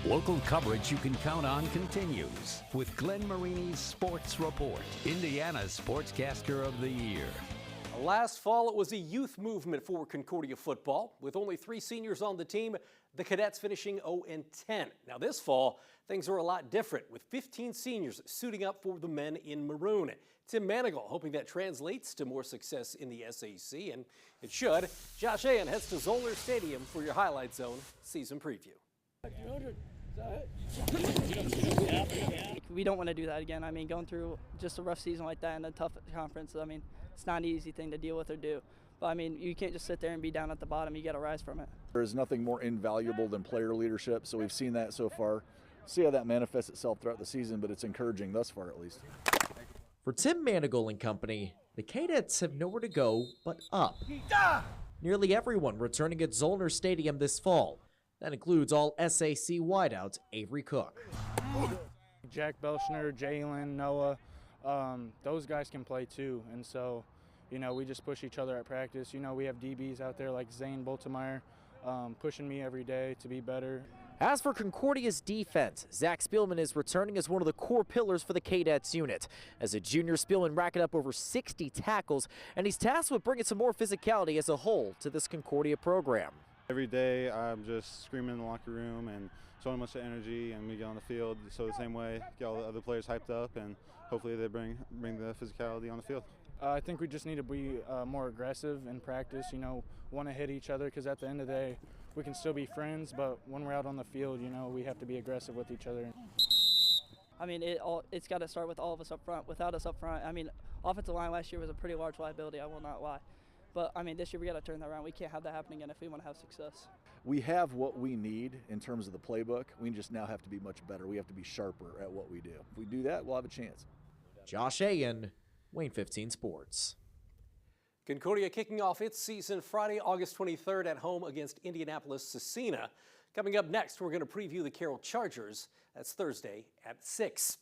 Local coverage you can count on continues with Glenn Marini's Sports Report, Indiana's Sportscaster of the Year. Last fall, it was a youth movement for Concordia football. With only 3 seniors on the team, the Cadets finishing 0-10. Now this fall, things are a lot different, with 15 seniors suiting up for the men in maroon. Tim Manigal hoping that translates to more success in the SAC, and it should. Josh Ayan heads to Zollner Stadium for your Highlight Zone season preview. We don't want to do that again. I mean, going through just a rough season like that and a tough conference, I mean, it's not an easy thing to deal with or do. But, I mean, you can't just sit there and be down at the bottom. You got to rise from it. There is nothing more invaluable than player leadership, so we've seen that so far. See how that manifests itself throughout the season, but it's encouraging thus far at least. For Tim Manigal and company, the Cadets have nowhere to go but up. Nearly everyone returning at Zollner Stadium this fall. That includes all SAC wideouts Avery Cook. Jack Belshner, Jalen, Noah, those guys can play too. And so, you know, we just push each other at practice. You know, we have DBs out there like Zane Boltemeyer pushing me every day to be better. As for Concordia's defense, Zach Spielman is returning as one of the core pillars for the Cadets unit. As a junior, Spielman racking up over 60 tackles, and he's tasked with bringing some more physicality as a whole to this Concordia program. Every day I'm just screaming in the locker room and showing much energy, and we get on the field so the same way, get all the other players hyped up, and hopefully they bring the physicality on the field. I think we just need to be more aggressive in practice, you know, want to hit each other, because at the end of the day we can still be friends, but when we're out on the field, you know, we have to be aggressive with each other. I mean, it's got to start with all of us up front. Without us up front, I mean, offensive line last year was a pretty large liability, I will not lie. But, I mean, this year we got to turn that around. We can't have that happen again if we want to have success. We have what we need in terms of the playbook. We just now have to be much better. We have to be sharper at what we do. If we do that, we'll have a chance. Josh Ayan, Wayne 15 Sports. Concordia kicking off its season Friday, August 23rd at home against Indianapolis-Scecina. Coming up next, we're going to preview the Carroll Chargers. That's Thursday at 6.